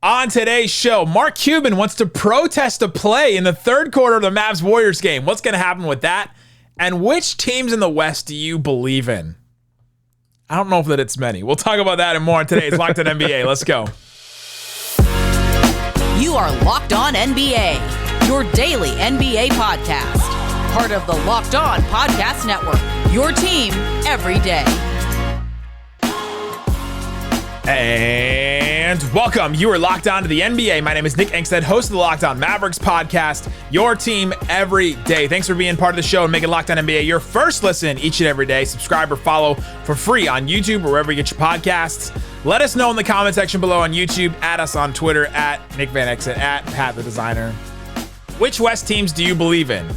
On today's show, Mark Cuban wants to protest a play in the third quarter of the Mavs-Warriors game. What's going to happen with that? And which teams in the West do you believe in? I don't know if that it's many. We'll talk about that and more on today's Locked On NBA. Let's go. You are Locked On NBA, your daily NBA podcast. Part of the Locked On Podcast Network, your team every day. And welcome. You are locked on to the NBA. My name is Nick Angstadt, host of the Locked On Mavericks podcast, your team every day. Thanks for being part of the show and making Locked On NBA your first listen each and every day. Subscribe or follow for free on YouTube or wherever you get your podcasts. Let us know in the comment section below on YouTube. Add us on Twitter at Nick Van Exit, at PatTheDesigner. Which West teams do you believe in?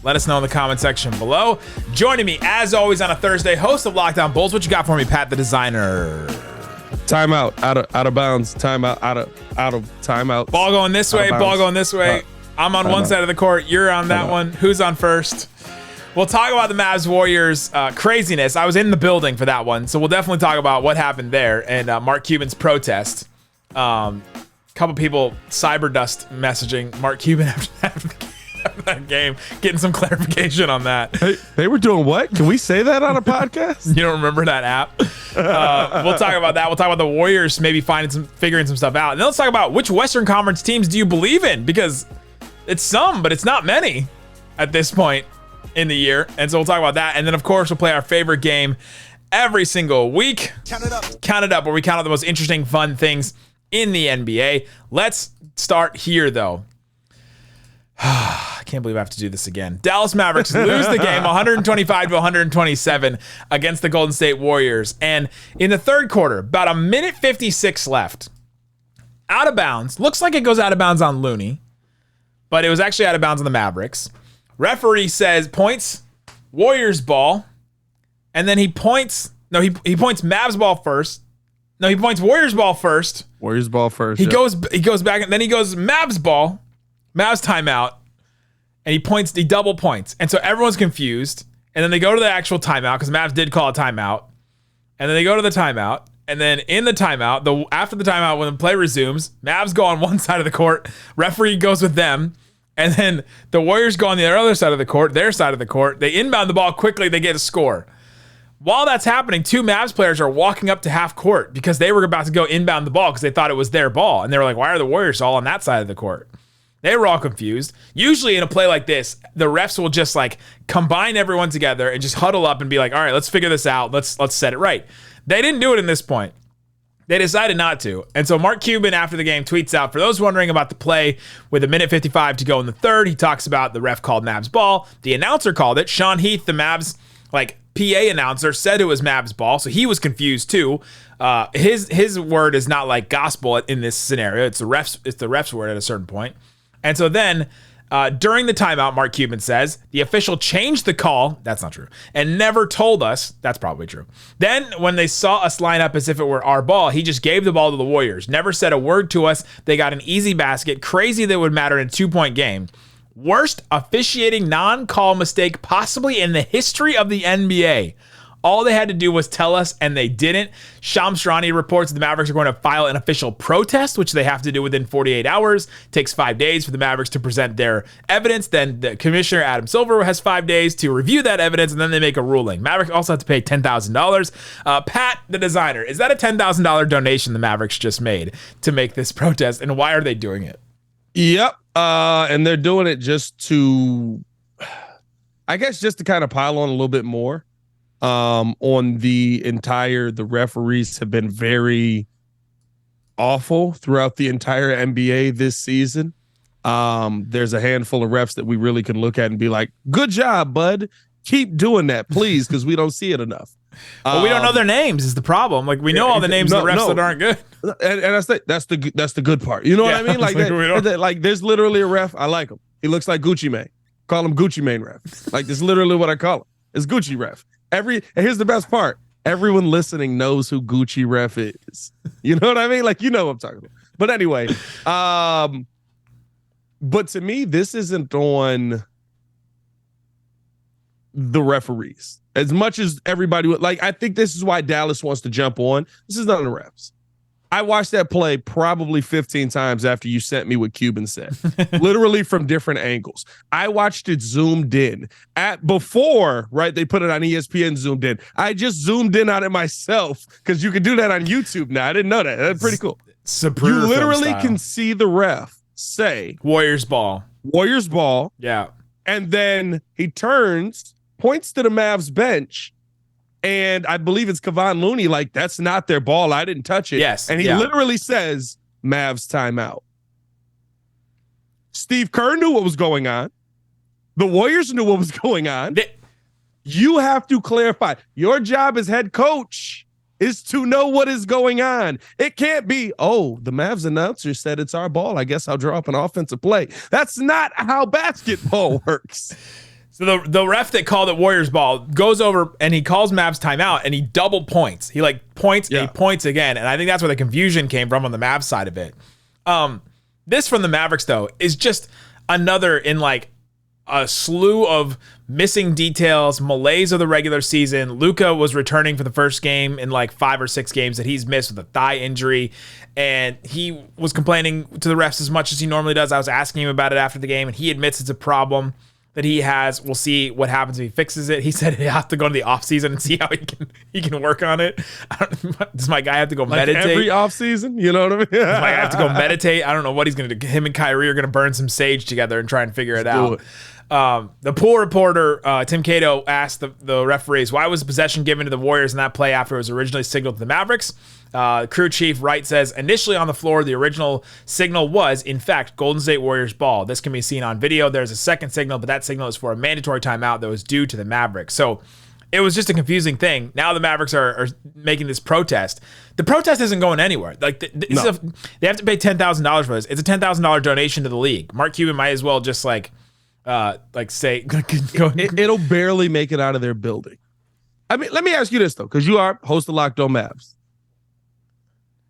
Let us know in the comment section below. Joining me, as always, on a Thursday, host of Locked On Bulls. What you got for me, Pat the Designer? Timeout, out of bounds. Timeout, out of timeout. Ball going this way. Ball going this way. I'm on one side of the court. You're on that one. Who's on first? We'll talk about the Mavs Warriors craziness. I was in the building for that one, so we'll definitely talk about what happened there and Mark Cuban's protest. Couple people cyber dust messaging Mark Cuban after that game, getting some clarification on that. Hey, they were doing what? Can we say that on a podcast? You don't remember that app? We'll talk about that. We'll talk about the Warriors maybe figuring some stuff out. And then let's talk about which Western Conference teams do you believe in? Because it's some, but it's not many at this point in the year. And so we'll talk about that. And then, of course, we'll play our favorite game every single week. Count it up, where we count out the most interesting, fun things in the NBA. Let's start here, though. I can't believe I have to do this again. Dallas Mavericks lose the game 125-127 against the Golden State Warriors. And in the third quarter, about a minute 56 left, out of bounds. Looks like it goes out of bounds on Looney, but it was actually out of bounds on the Mavericks. Referee says points Warriors ball, and then he points Mavs ball first. No, he points Warriors ball first. Warriors ball first. He goes back, and then he goes Mavs ball. Mavs timeout, and he double points. And so everyone's confused. And then they go to the actual timeout, because Mavs did call a timeout. And then they go to the timeout. And then in the timeout, after the timeout, when the play resumes, Mavs go on one side of the court. Referee goes with them. And then the Warriors go on the other side of the court, their side of the court. They inbound the ball quickly. They get a score. While that's happening, two Mavs players are walking up to half court because they were about to go inbound the ball because they thought it was their ball. And they were like, why are the Warriors all on that side of the court? They were all confused. Usually in a play like this, the refs will just like combine everyone together and just huddle up and be like, all right, let's figure this out. Let's set it right. They didn't do it in this point. They decided not to. And so Mark Cuban, after the game, tweets out, for those wondering about the play with a minute 55 to go in the third, he talks about the ref called Mavs ball. The announcer called it. Sean Heath, the Mavs PA announcer, said it was Mavs ball, so he was confused too. His word is not like gospel in this scenario. It's the ref's word at a certain point. And so then, during the timeout, Mark Cuban says, the official changed the call. That's not true. And never told us. That's probably true. Then, when they saw us line up as if it were our ball, he just gave the ball to the Warriors. Never said a word to us. They got an easy basket. Crazy that would matter in a 2-point game. Worst officiating non-call mistake possibly in the history of the NBA. All they had to do was tell us, and they didn't. Shams Charania reports that the Mavericks are going to file an official protest, which they have to do within 48 hours. It takes 5 days for the Mavericks to present their evidence. Then the commissioner, Adam Silver, has 5 days to review that evidence, and then they make a ruling. Mavericks also have to pay $10,000. Pat, the designer, is that a $10,000 donation the Mavericks just made to make this protest, and why are they doing it? Yep. And they're doing it just to kind of pile on a little bit more. On the referees have been very awful throughout the entire NBA this season. There's a handful of refs that we really can look at and be like, good job, bud. Keep doing that, please, because we don't see it enough. Well, we don't know their names is the problem. Like, we know all the names of the refs that aren't good. And that's the good part. You know what I mean? Like there's literally a ref. I like him. He looks like Gucci Mane. Call him Gucci Mane ref. Like, that's literally what I call him. It's Gucci ref. And here's the best part. Everyone listening knows who Gucci ref is. You know what I mean? Like, you know what I'm talking about. But anyway, but to me, this isn't on the referees as much as everybody would like. I think this is why Dallas wants to jump on. This is not on the refs. I watched that play probably 15 times after you sent me what Cuban said, literally from different angles. I watched it zoomed in before, right? They put it on ESPN zoomed in. I just zoomed in on it myself because you can do that on YouTube now. I didn't know that. That's pretty cool. You literally can see the ref say Warriors ball. Yeah. And then he turns, points to the Mavs bench. And I believe it's Kevon Looney, like, that's not their ball. I didn't touch it. Yes. And he literally says, Mavs timeout. Steve Kerr knew what was going on. The Warriors knew what was going on. You have to clarify. Your job as head coach is to know what is going on. It can't be, oh, the Mavs announcer said it's our ball. I guess I'll draw up an offensive play. That's not how basketball works. So the ref that called it Warriors ball goes over and he calls Mavs timeout and he double points. He points and he points again. And I think that's where the confusion came from on the Mavs side of it. This from the Mavericks, though, is just another in a slew of missing details, malaise of the regular season. Luka was returning for the first game in 5 or 6 games that he's missed with a thigh injury. And he was complaining to the refs as much as he normally does. I was asking him about it after the game, and he admits it's a problem that he has. We'll see what happens if he fixes it. He said he'll have to go to the offseason and see how he can work on it. Does my guy have to go meditate? Every offseason? You know what I mean? Does my guy have to go meditate? I don't know what he's going to do. Him and Kyrie are going to burn some sage together and try and figure it out. The pool reporter, Tim Cato, asked the referees, why was possession given to the Warriors in that play after it was originally signaled to the Mavericks? Crew chief Wright says, initially on the floor, the original signal was, in fact, Golden State Warriors ball. This can be seen on video. There's a second signal, but that signal is for a mandatory timeout that was due to the Mavericks. So it was just a confusing thing. Now the Mavericks are making this protest. The protest isn't going anywhere. They have to pay $10,000 for this. It's a $10,000 donation to the league. Mark Cuban might as well just say, it'll barely make it out of their building. I mean, let me ask you this, though, because you are host of Locked On Mavs.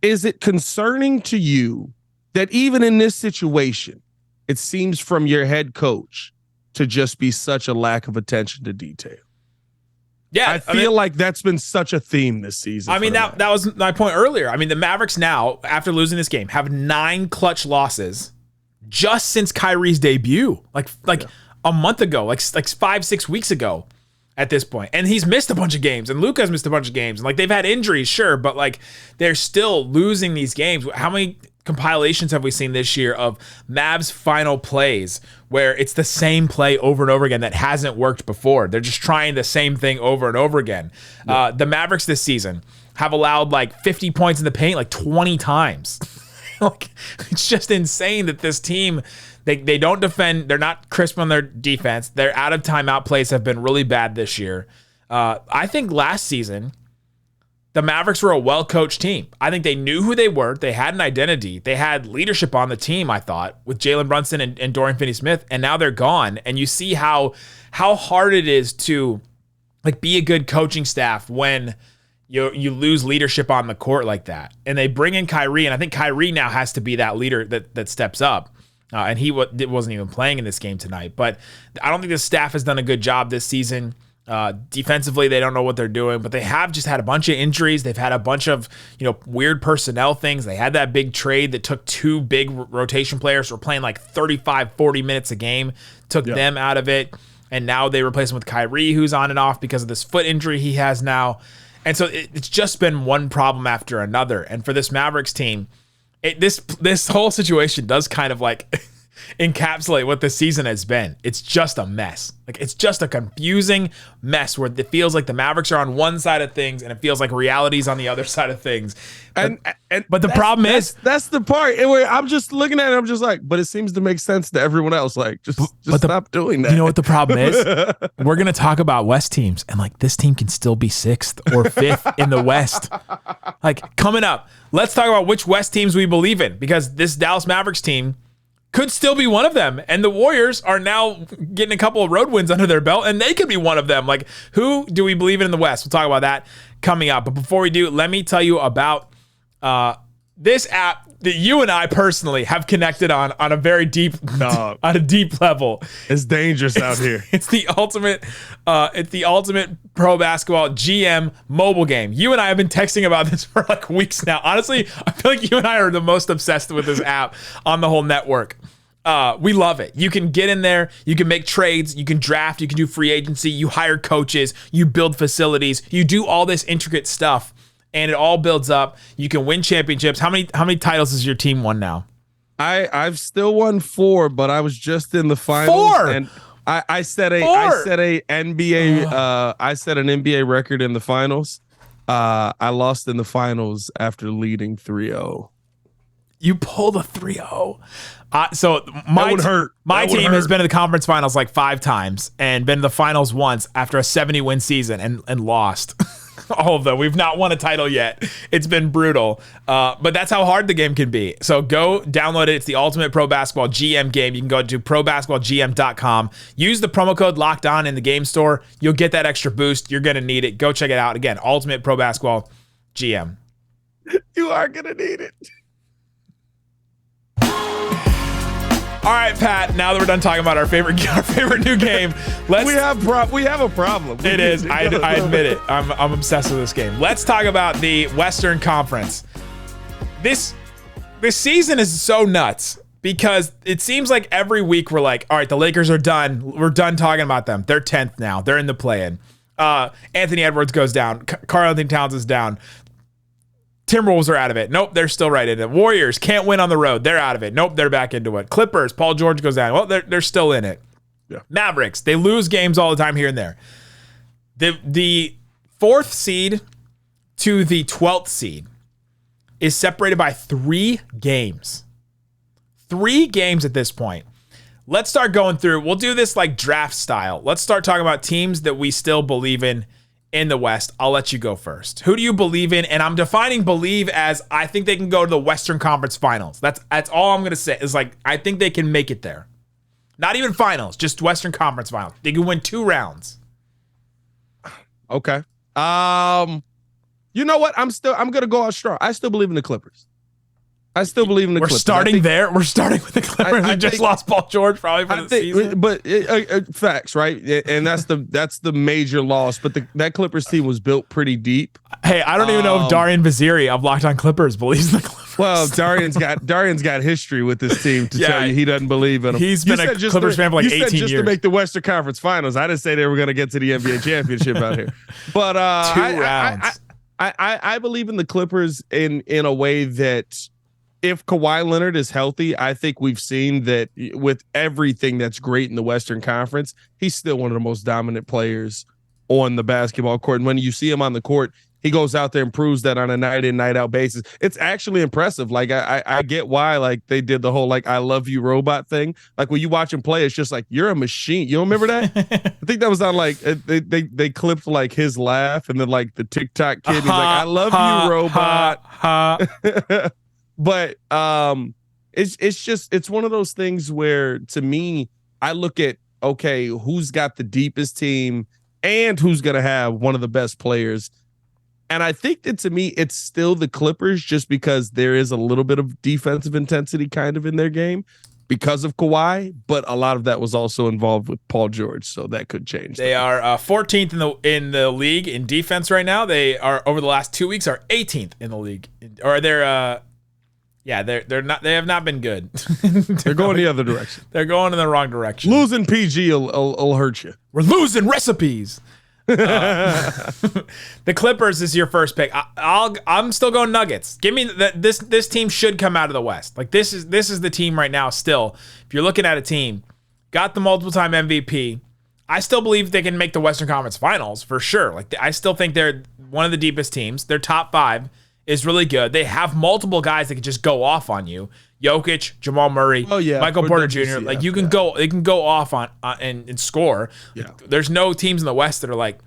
Is it concerning to you that even in this situation, it seems from your head coach to just be such a lack of attention to detail? Yeah, I feel like that's been such a theme this season. I mean, that was my point earlier. I mean, the Mavericks now, after losing this game, have 9 clutch losses just since Kyrie's debut, a month ago, like 5-6 weeks ago at this point. And he's missed a bunch of games, and Luka's missed a bunch of games. And they've had injuries, sure, but they're still losing these games. How many compilations have we seen this year of Mavs final plays where it's the same play over and over again that hasn't worked before? They're just trying the same thing over and over again. Yeah. The Mavericks this season have allowed 50 points in the paint 20 times. It's just insane that this team, they don't defend. They're not crisp on their defense. Their out of timeout plays have been really bad this year. I think last season, the Mavericks were a well-coached team. I think they knew who they were. They had an identity. They had leadership on the team, I thought, with Jalen Brunson and Dorian Finney-Smith, and now they're gone. And you see how hard it is to be a good coaching staff when you lose leadership on the court like that. And they bring in Kyrie, and I think Kyrie now has to be that leader that steps up. And he wasn't even playing in this game tonight. But I don't think the staff has done a good job this season. Defensively, they don't know what they're doing, but they have just had a bunch of injuries. They've had a bunch of weird personnel things. They had that big trade that took 2 big rotation players who were playing 35, 40 minutes a game, took them out of it. And now they replace him with Kyrie, who's on and off because of this foot injury he has now. And so it's just been one problem after another. And for this Mavericks team, this whole situation does kind of encapsulate what this season has been. It's just a mess. It's just a confusing mess where it feels like the Mavericks are on one side of things and it feels like reality's on the other side of things. But the problem is that's the part where I'm just looking at it. I'm just but it seems to make sense to everyone else. Just stop doing that. You know what the problem is? We're going to talk about West teams, and this team can still be 6th or 5th in the West. Coming up, let's talk about which West teams we believe in, because this Dallas Mavericks team could still be one of them. And the Warriors are now getting a couple of road wins under their belt, and they could be one of them. Who do we believe in the West? We'll talk about that coming up. But before we do, let me tell you about this app that you and I personally have connected on a very deep, on a deep level. It's dangerous out here. It's the ultimate pro basketball GM mobile game. You and I have been texting about this for like weeks now. Honestly, I feel like you and I are the most obsessed with this app on the whole network. We love it. You can get in there, you can make trades, you can draft, you can do free agency, you hire coaches, you build facilities, you do all this intricate stuff. And it all builds up. You can win championships. How many titles has your team won now? I've still won 4, but I was just in the finals. 4. And I set an NBA record in the finals. I lost in the finals after leading 3-0. You pulled a 3-0. So my team has been in the conference finals like 5 times and been in the finals once after a 70-win season and lost. All of them. We've not won a title yet. It's been brutal. But that's how hard the game can be. So go download it. It's the ultimate pro basketball GM game. You can go to probasketballgm.com. Use the promo code Locked On in the game store. You'll get that extra boost. You're going to need it. Go check it out. Again, ultimate pro basketball GM. You are going to need it. All right, Pat, now that we're done talking about our favorite new game, we have a problem. It is. I admit it. I'm obsessed with this game. Let's talk about the Western Conference. This season is so nuts because it seems like every week we're like, all right, the Lakers are done. We're done talking about them. They're 10th now. They're in the play-in. Anthony Edwards goes down. Karl-Anthony Towns is down. Timberwolves are out of it. Nope, they're still right in it. Warriors can't win on the road. They're out of it. Nope, they're back into it. Clippers, Paul George goes down. Well, they're still in it. Yeah. Mavericks, they lose games all the time here and there. The 4th seed to the 12th seed is separated by 3 games. 3 games at this point. Let's start going through. We'll do this like draft style. Let's start talking about teams that we still believe in the West. I'll let you go first. Who do you believe in? And I'm defining believe as I think they can go to the Western Conference Finals. That's all I'm going to say is like I think they can make it there. Not even finals, just Western Conference Finals. They can win 2 rounds. Okay. You know what? I'm going to go out strong. I still believe in the Clippers. We're Clippers. Starting there. We're starting with the Clippers. We just lost Paul George probably for the season. But facts, right? And that's the major loss. But that Clippers team was built pretty deep. Hey, I don't even know if Darian Vaziri of Locked On Clippers believes in the Clippers. Well, Darian's got history with this team to tell you he doesn't believe in them. He's been a Clippers fan for like 18 years. Just to make the Western Conference Finals. I didn't say they were going to get to the NBA championship out here. But 2 rounds. I believe in the Clippers in a way that if Kawhi Leonard is healthy, I think we've seen that with everything that's great in the Western Conference, he's still one of the most dominant players on the basketball court. And when you see him on the court, he goes out there and proves that on a night in, night out basis. It's actually impressive. Like I get why like they did the whole like I love you robot thing. Like when you watch him play, it's just like you're a machine. You don't remember that? I think that was on like they clipped like his laugh and then like the TikTok kid. He's like, I love you, robot. But it's one of those things where to me, I look at, okay, who's got the deepest team and who's going to have one of the best players. And I think that to me, it's still the Clippers just because there is a little bit of defensive intensity kind of in their game because of Kawhi. But a lot of that was also involved with Paul George. So that could change. They are 14th in the league in defense right now. They are over the last 2 weeks are 18th in the league. Or they're they're not. They have not been good. They're going the other direction. They're going in the wrong direction. Losing PG will hurt you. We're losing recipes. The Clippers is your first pick. I'm still going Nuggets. Give me that. This team should come out of the West. Like this is the team right now. Still, if you're looking at a team, got the multiple time MVP. I still believe they can make the Western Conference Finals for sure. Like I still think they're one of the deepest teams. Their top 5 is really good. They have multiple guys that can just go off on you. Jokic, Jamal Murray, Michael Porter Jr. Like you can go, they can go off on and score. Yeah. There's no teams in the West that are like,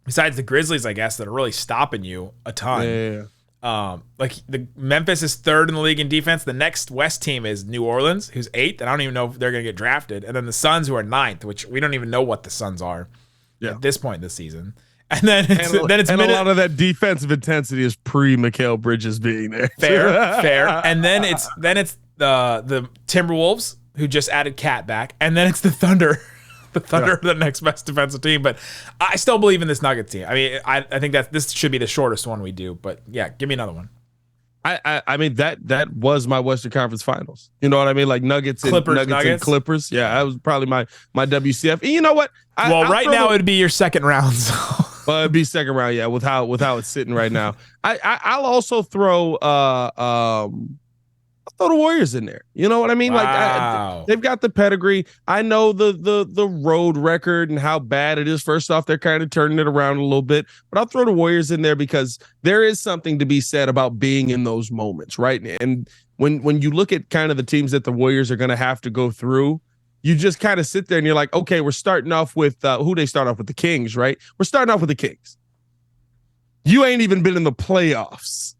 besides the Grizzlies, I guess, that are really stopping you a ton. Yeah. Like the Memphis is 3rd in the league in defense. The next West team is New Orleans, who's 8th. And I don't even know if they're going to get drafted. And then the Suns, who are 9th, which we don't even know what the Suns are at this point in the season. And then it's a lot of that defensive intensity is pre Mikal Bridges being there. Fair. And then it's the Timberwolves who just added Cat back, and then it's the Thunder. The Thunder are the next best defensive team, but I still believe in this Nuggets team. I mean, I think that this should be the shortest one we do, but yeah, give me another one. I mean that was my Western Conference Finals. You know what I mean? Like Nuggets and Clippers. Yeah, that was probably my WCF. And you know what? Right now it'd be your second round. So. Well, it'd be second round, yeah, with how it's sitting right now. I'll also throw the Warriors in there. You know what I mean? Wow. Like they've got the pedigree. I know the road record and how bad it is. First off, they're kind of turning it around a little bit, but I'll throw the Warriors in there because there is something to be said about being in those moments, right? And when you look at kind of the teams that the Warriors are going to have to go through, you just kind of sit there and you're like, okay, we're starting off with who they start off with, the Kings, right? We're starting off with the Kings. You ain't even been in the playoffs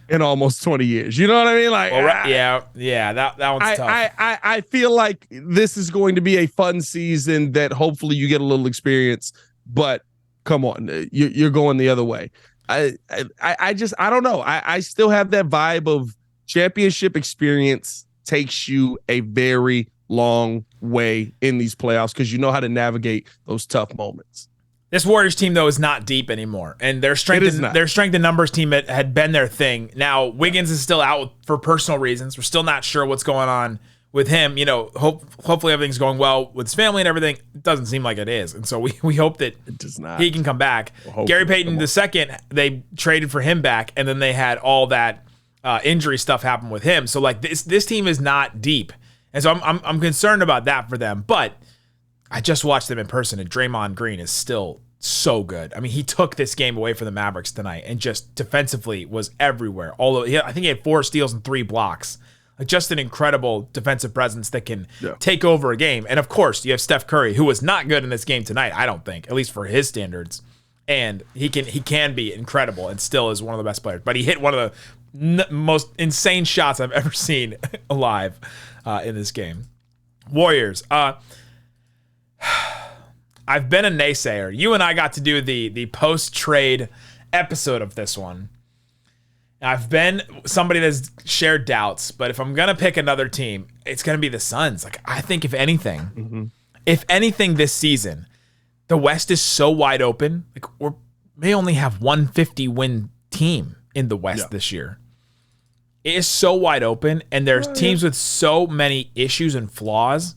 in almost 20 years. You know what I mean? Like, yeah, that one's tough. I feel like this is going to be a fun season that hopefully you get a little experience, but come on, you're going the other way. I don't know. I still have that vibe of championship experience takes you a very long way in these playoffs because you know how to navigate those tough moments. This Warriors team, though, is not deep anymore, and their strength in numbers team had been their thing. Now, Wiggins is still out for personal reasons. We're still not sure what's going on with him. You know, hopefully everything's going well with his family and everything. It doesn't seem like it is, and so we hope that it does not. He can come back. Gary Payton II, they traded for him back, and then they had all that injury stuff happen with him. So like this team is not deep, and so I'm concerned about that for them. But I just watched them in person, and Draymond Green is still so good. I mean, he took this game away from the Mavericks tonight and just defensively was everywhere. I think he had 4 steals and 3 blocks. Like just an incredible defensive presence that can take over a game. And of course, you have Steph Curry, who was not good in this game tonight, I don't think, at least for his standards. And he can be incredible and still is one of the best players. But he hit one of the most insane shots I've ever seen alive in this game. Warriors. I've been a naysayer. You and I got to do the post-trade episode of this one. I've been somebody that's shared doubts, but if I'm going to pick another team, it's going to be the Suns. Like, I think if anything this season, the West is so wide open. Like, we may only have 150-win team in the West this year. It is so wide open, and there's teams with so many issues and flaws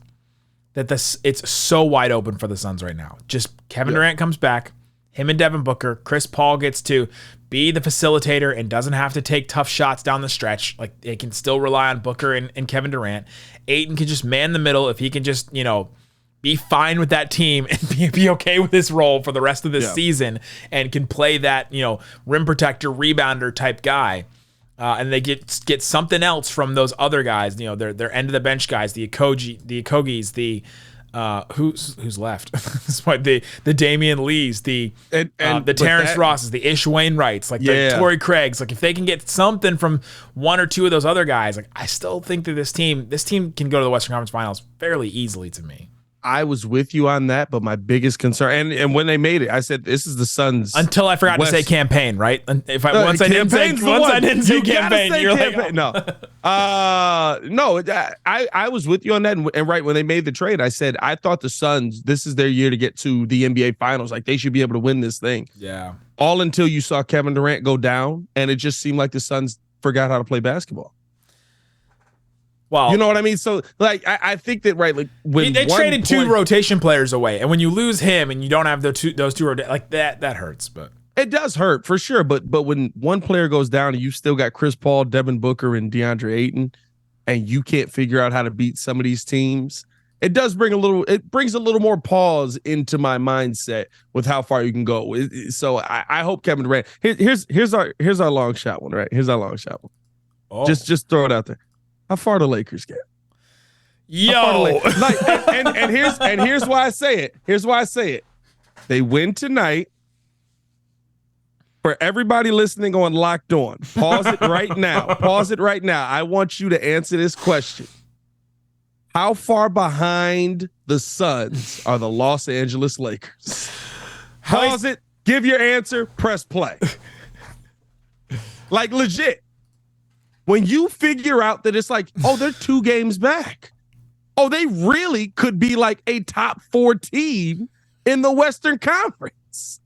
that it's so wide open for the Suns right now. Just Kevin Durant comes back, him and Devin Booker, Chris Paul gets to be the facilitator and doesn't have to take tough shots down the stretch. Like they can still rely on Booker and Kevin Durant. Ayton can just man the middle if he can just, be fine with that team and be okay with his role for the rest of this season and can play that, rim protector, rebounder type guy. And they get something else from those other guys, their end of the bench guys, the Okogis, the who's left, the Damian Lees, the Terrence Rosses, the Ish Wainwrights, like the Torrey Craigs. Like if they can get something from one or two of those other guys, like I still think that this team can go to the Western Conference Finals fairly easily to me. I was with you on that, but my biggest concern, and when they made it, I said this is the Suns. Until I forgot to say campaign, right? If I didn't say campaign, you're campaign. Like, no. I was with you on that, and right when they made the trade, I said I thought the Suns, this is their year to get to the NBA Finals. Like they should be able to win this thing. Yeah. All until you saw Kevin Durant go down, and it just seemed like the Suns forgot how to play basketball. Well, you know what I mean? So, like, I think that, right, like, when they traded 2 rotation players away, and when you lose him and you don't have those two like that hurts. But it does hurt for sure. But when one player goes down and you still got Chris Paul, Devin Booker, and DeAndre Ayton, and you can't figure out how to beat some of these teams, it brings a little more pause into my mindset with how far you can go. So I hope Kevin Durant. Here's our long shot one, right? Here's our long shot one. Oh. Just throw it out there. How far the Lakers get? Yo, and here's why I say it. Here's why I say it. They win tonight. For everybody listening on Locked On, pause it right now. Pause it right now. I want you to answer this question. How far behind the Suns are the Los Angeles Lakers? Pause it. Give your answer, press play. Like legit. When you figure out that it's like, oh, they're 2 games back. Oh, they really could be like a top 4 team in the Western Conference.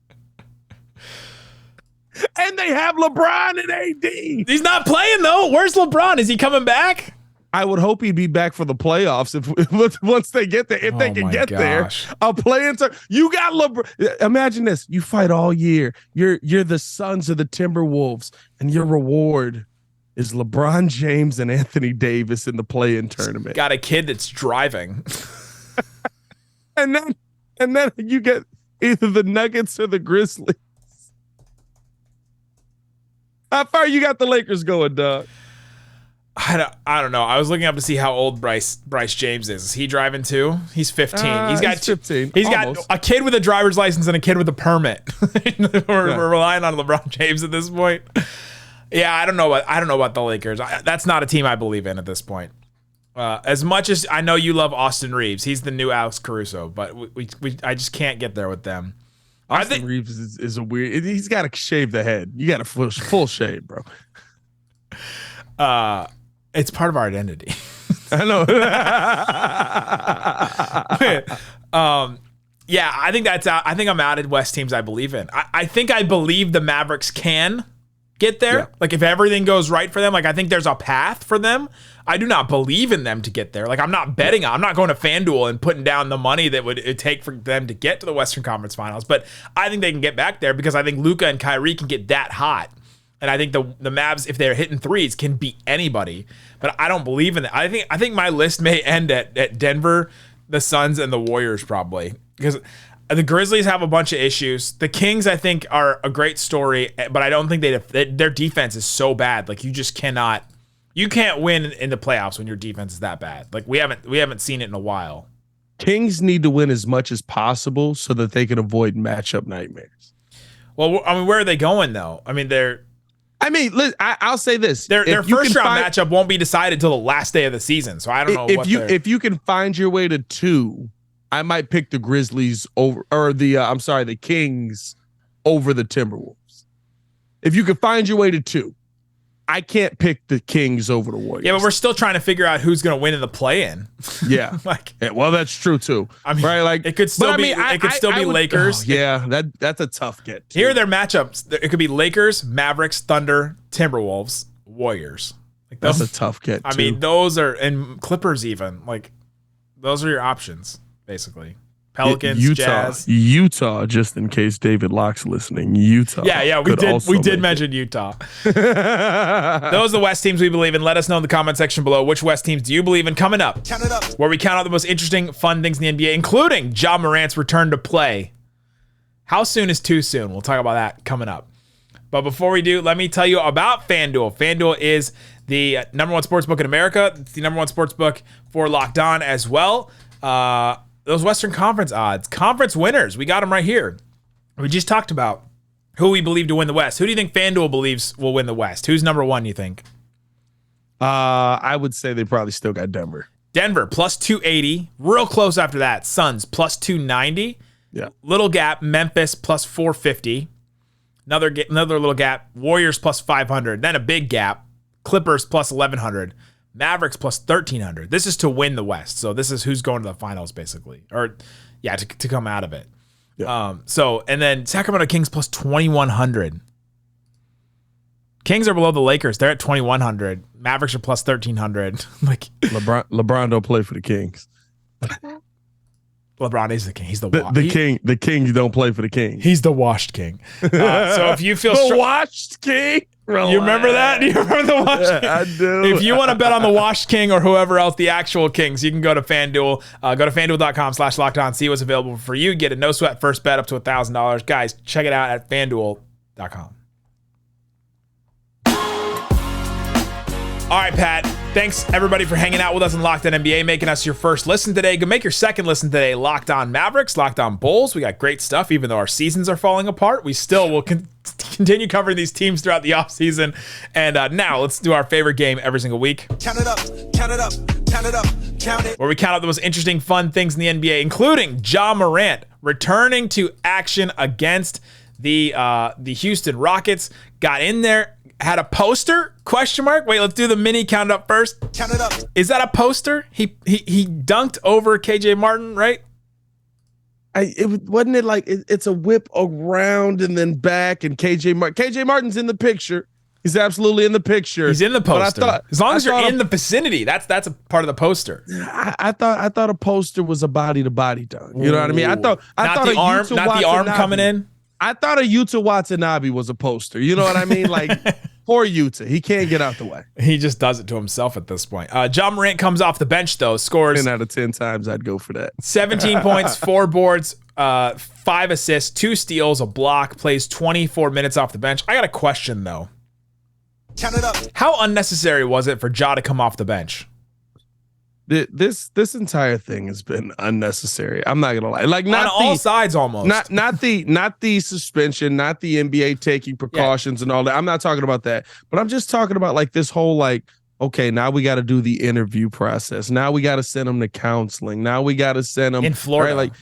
And they have LeBron and AD. He's not playing, though. Where's LeBron? Is he coming back? I would hope he'd be back for the playoffs if once they get there. If they can get there, I'll play into. You got LeBron. Imagine this: you fight all year. You're the sons of the Timberwolves, and your reward is LeBron James and Anthony Davis in the play-in tournament. Got a kid that's driving, and then you get either the Nuggets or the Grizzlies. How far you got the Lakers going, Doug? I don't know. I was looking up to see how old Bryce James is. Is he driving too? He's 15. He's 15. He's got a kid with a driver's license and a kid with a permit. We're relying on LeBron James at this point. Yeah, I don't know about the Lakers. That's not a team I believe in at this point. As much as I know you love Austin Reeves, he's the new Alex Caruso, but I just can't get there with them. Austin Reeves is a weird. He's got to shave the head. You got to full shave, bro. It's part of our identity. I know. Yeah, I think that's out. I think I'm out at West teams I believe in. I think I believe the Mavericks can get there. Yeah. Like if everything goes right for them, like I think there's a path for them. I do not believe in them to get there. Like I'm not betting on. I'm not going to FanDuel and putting down the money that it take for them to get to the Western Conference Finals. But I think they can get back there because I think Luka and Kyrie can get that hot. And I think the Mavs, if they're hitting threes, can beat anybody. But I don't believe in that. I think my list may end at Denver, the Suns, and the Warriors probably. Because the Grizzlies have a bunch of issues. The Kings, I think, are a great story. But I don't think their defense is so bad. Like, you just cannot. You can't win in the playoffs when your defense is that bad. Like, we haven't seen it in a while. Kings need to win as much as possible so that they can avoid matchup nightmares. Well, I mean, where are they going, though? I mean, I'll say this: their first round matchup won't be decided till the last day of the season. So I don't know if you can find your way to 2. I might pick the Grizzlies over, or the Kings over the Timberwolves. If you can find your way to 2, I can't pick the Kings over the Warriors. Yeah, but we're still trying to figure out who's going to win in the play-in. Yeah, well, that's true too. I mean, right? Like it could still be Lakers. Oh, yeah, that's a tough get. Here are their matchups. It could be Lakers, Mavericks, Thunder, Timberwolves, Warriors. Like that's a tough get. I mean, those are and Clippers even. Like those are your options basically. Pelicans, Utah, just in case David Locke's listening. Utah. Yeah, we did mention Utah. Those are the West teams we believe in. Let us know in the comment section below which West teams do you believe in. Coming up, count it up, where we count out the most interesting, fun things in the NBA, including Ja Morant's return to play. How soon is too soon? We'll talk about that coming up. But before we do, let me tell you about FanDuel. FanDuel is the number one sportsbook in America. It's the number one sportsbook for Locked On as well. Those Western Conference odds, conference winners, we got them right here. We just talked about who we believe to win the West. Who do you think FanDuel believes will win the West? Who's number one, you think? I would say they probably still got Denver. Denver, plus 280. Real close after that. Suns, plus 290. Yeah. Little gap, Memphis, plus 450. Another little gap, Warriors, plus 500. Then a big gap, Clippers, plus 1,100. Mavericks plus 1,300. This is to win the West. So this is who's going to the finals, basically. Or, yeah, to come out of it. Yeah. And then Sacramento Kings plus 2,100. Kings are below the Lakers. They're at 2,100. Mavericks are plus 1,300. Like LeBron don't play for the Kings. LeBron is the king. He's the king. The Kings don't play for the Kings. He's the washed king. So if you feel the washed king. You remember that? You remember the Washed King? I do. If you want to bet on the Washed King or whoever else, the actual Kings, you can go to FanDuel. Go to FanDuel.com/lockedon. See what's available for you. Get a no sweat first bet up to $1,000. Guys, check it out at FanDuel.com. All right, Pat. Thanks, everybody, for hanging out with us on Locked On NBA, making us your first listen today. Go make your second listen today. Locked On Mavericks, Locked On Bulls. We got great stuff. Even though our seasons are falling apart, we still will continue covering these teams throughout the offseason. And now let's do our favorite game every single week. Count it up, count it up, count it up, count it. Where we count out the most interesting, fun things in the NBA, including Ja Morant returning to action against The Houston Rockets got in there, had a poster? Question mark. Wait, let's do the mini count up first. Count it up. Is that a poster? He dunked over KJ Martin, right? Wasn't it like it's a whip around and then back, and KJ Martin's in the picture. He's absolutely in the picture. He's in the poster. As long as you're in the vicinity, that's a part of the poster. I thought a poster was a body to body dunk. You know what I mean? I thought the arm, not the arm coming in. I thought a Yuta Watanabe was a poster. You know what I mean? Like poor Yuta, he can't get out the way. He just does it to himself at this point. Ja Morant comes off the bench though, scores 10 out of 10 times. I'd go for that. 17 points, 4 boards, 5 assists, 2 steals, a block. Plays 24 minutes off the bench. I got a question though. Count it up. How unnecessary was it for Ja to come off the bench? This entire thing has been unnecessary. I'm not gonna lie. Like not on all sides almost. Not the suspension, not the NBA taking precautions and all that. I'm not talking about that. But I'm just talking about like this whole like, okay, now we got to do the interview process. Now we got to send them to counseling. Now we got to send them in Florida. Right? Like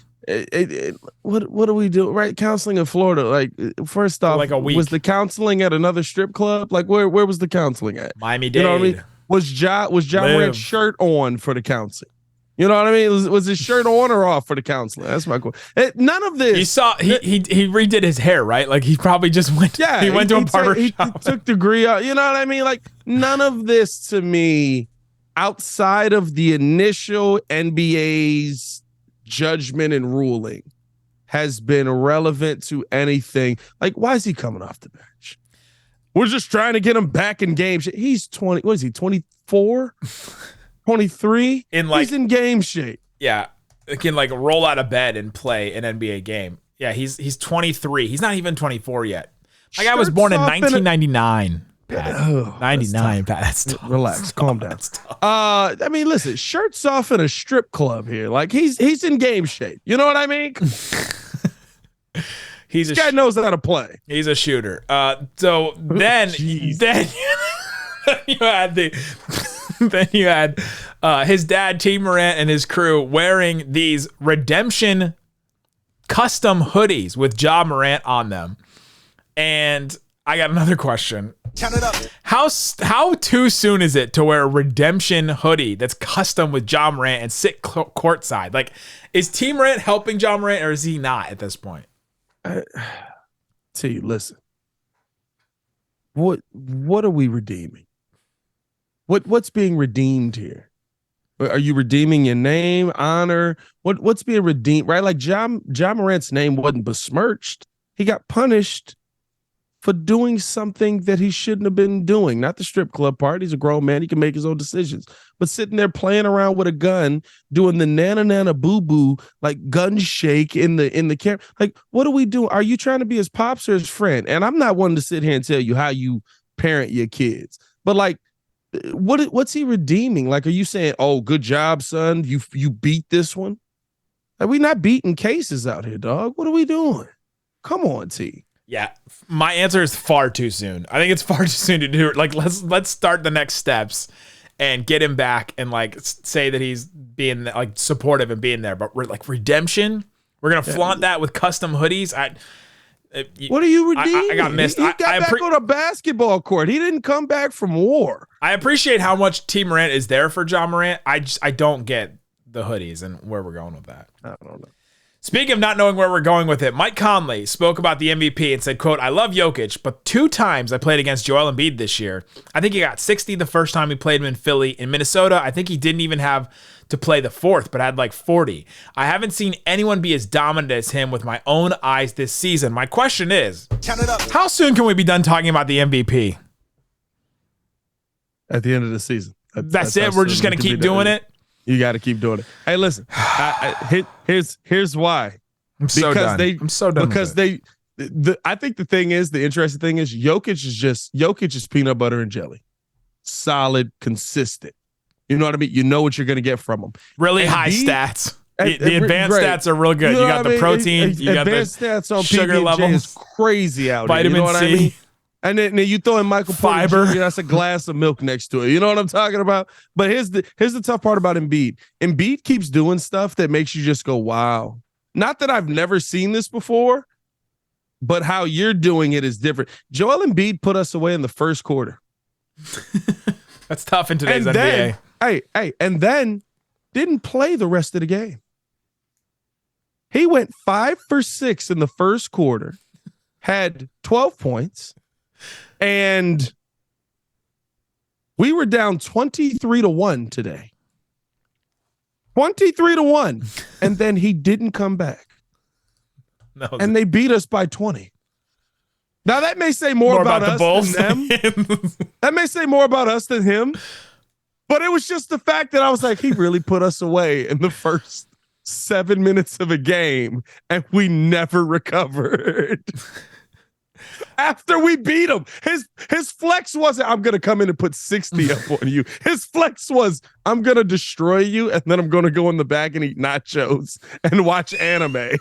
what do we do? Right? Counseling in Florida. Like first off, like a week. Was the counseling at another strip club? Like where was the counseling at? Miami-Dade. You know what I mean? Was Ja Morant's shirt on for the counseling? You know what I mean? Was his shirt on or off for the counseling? That's my question. None of this. You saw he redid his hair, right? Like he probably just went. Yeah, he went to a barber shop. He took degree out. You know what I mean? Like none of this to me, outside of the initial NBA's judgment and ruling, has been relevant to anything. Like why is he coming off the bench? We're just trying to get him back in game shape. He's 20. What is he? 24, 23. He's in game shape. Yeah, he can like roll out of bed and play an NBA game. Yeah, he's 23. He's not even 24 yet. My guy was born in 1999. Pat. 99. Pat. That's tough. Relax. Calm down. I mean, listen. Shirts off in a strip club here. Like he's in game shape. You know what I mean? This guy knows how to play. He's a shooter. So then you had his dad, T. Morant, and his crew wearing these redemption custom hoodies with Ja Morant on them. And I got another question. Count it up. How too soon is it to wear a redemption hoodie that's custom with Ja Morant and sit courtside? Like, is T. Morant helping Ja Morant or is he not at this point? Listen. What are we redeeming? What's being redeemed here? Are you redeeming your name, honor? What's being redeemed? Right? Like Ja Morant's name wasn't besmirched. He got punished for doing something that he shouldn't have been doing. Not the strip club part. He's a grown man. He can make his own decisions. But sitting there playing around with a gun, doing the nana boo boo, like gun shake in the camera. Like, what are we doing? Are you trying to be his pops or his friend? And I'm not one to sit here and tell you how you parent your kids. But like, what's he redeeming? Like, are you saying, oh, good job, son? You beat this one? Like, we not beating cases out here, dog. What are we doing? Come on, T. Yeah, my answer is far too soon. I think it's far too soon to do it. Like, let's start the next steps and get him back and like say that he's being like supportive and being there. But we're like redemption. We're gonna flaunt that with custom hoodies. What are you redeeming? I got missed. He got back on a basketball court. He didn't come back from war. I appreciate how much T. Morant is there for Ja Morant. I don't get the hoodies and where we're going with that. I don't know. Speaking of not knowing where we're going with it, Mike Conley spoke about the MVP and said, quote, I love Jokic, but 2 times I played against Joel Embiid this year. I think he got 60 the first time we played him in Philly. In Minnesota, I think he didn't even have to play the 4th, but had like 40. I haven't seen anyone be as dominant as him with my own eyes this season. My question is, count it up. How soon can we be done talking about the MVP? At the end of the season. That's it? We're just going to keep doing it? You got to keep doing it. Hey, listen. Here's why. I'm so done. I'm so done. Because I think the interesting thing is Jokic is peanut butter and jelly. Solid, consistent. You know what I mean? You know what you're going to get from him. Really high stats. The advanced stats are real good. You got the protein. You got the stats on sugar level. Is crazy out here. Vitamin C. I mean? And then you throw in Michael Fiber. Porter Jr., that's a glass of milk next to it. You know what I'm talking about? But here's the tough part about Embiid. Embiid keeps doing stuff that makes you just go, wow. Not that I've never seen this before, but how you're doing it is different. Joel Embiid put us away in the first quarter. That's tough in today's NBA. And then didn't play the rest of the game. He went 5 for 6 in the first quarter, had 12 points, and we were down 23-1 today. 23-1. And then he didn't come back. No, and they beat us by 20. Now that may say more about the us Bulls than them. That may say more about us than him. But it was just the fact that I was like, he really put us away in the first 7 minutes of a game, and we never recovered. After we beat him, his flex wasn't, I'm going to come in and put 60 up on you. His flex was, I'm going to destroy you, and then I'm going to go in the back and eat nachos and watch anime.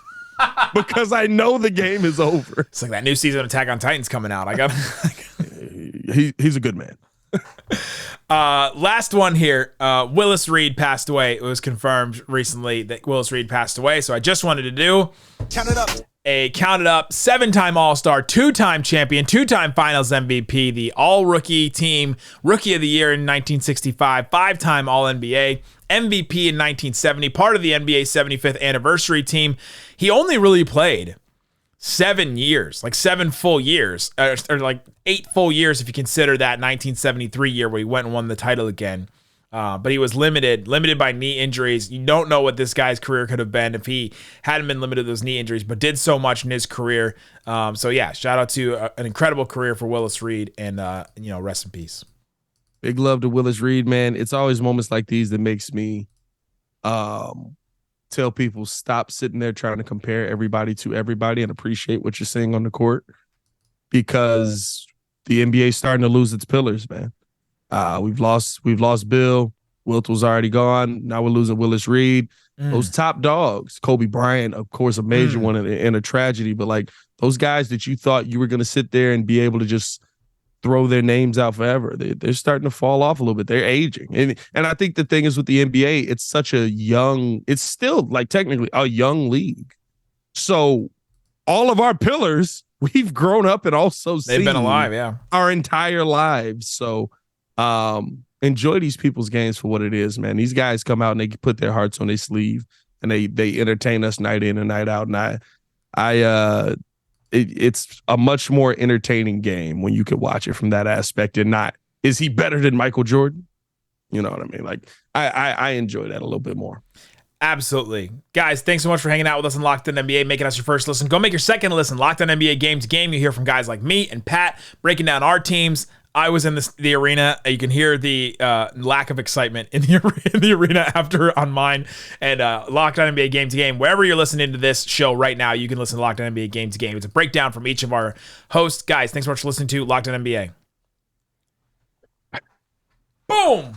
Because I know the game is over. It's like that new season of Attack on Titan's coming out. He's a good man. Last one here. Willis Reed passed away. It was confirmed recently that Willis Reed passed away. So I just wanted to do Count it up. a counted up 7-time All-Star, 2-time champion, 2-time Finals MVP, the All-Rookie Team Rookie of the Year in 1965, 5-time All-NBA, MVP in 1970, part of the NBA 75th anniversary team. He only really played 7 years, like 7 full years, or like 8 full years if you consider that 1973 year where he went and won the title again. But he was limited by knee injuries. You don't know what this guy's career could have been if he hadn't been limited to those knee injuries, but did so much in his career. So yeah, shout out to an incredible career for Willis Reed, and rest in peace. Big love to Willis Reed, man. It's always moments like these that makes me tell people stop sitting there trying to compare everybody to everybody and appreciate what you're seeing on the court, because the NBA is starting to lose its pillars, man. We've lost Bill. Wilt was already gone. Now we're losing Willis Reed. Those top dogs, Kobe Bryant, of course, a major one and a tragedy, but like those guys that you thought you were going to sit there and be able to just throw their names out forever, they're starting to fall off a little bit. They're aging. And I think the thing is with the NBA, it's still like technically a young league. So all of our pillars, we've grown up and also they've been alive, yeah, our entire lives. So enjoy these people's games for what it is, man. These guys come out and they put their hearts on their sleeve and they entertain us night in and night out. And it's a much more entertaining game when you could watch it from that aspect and not, is he better than Michael Jordan? You know what I mean? Like I enjoy that a little bit more. Absolutely. Guys, thanks so much for hanging out with us on Locked On NBA, making us your first listen. Go make your second listen. Locked On NBA Game to Game. You hear from guys like me and Pat breaking down our teams. I was in the arena. You can hear the lack of excitement in the arena after on mine. And Locked On NBA Game to Game. Wherever you're listening to this show right now, you can listen to Locked On NBA Game to Game. It's a breakdown from each of our hosts. Guys, thanks so much for listening to Locked On NBA. Boom!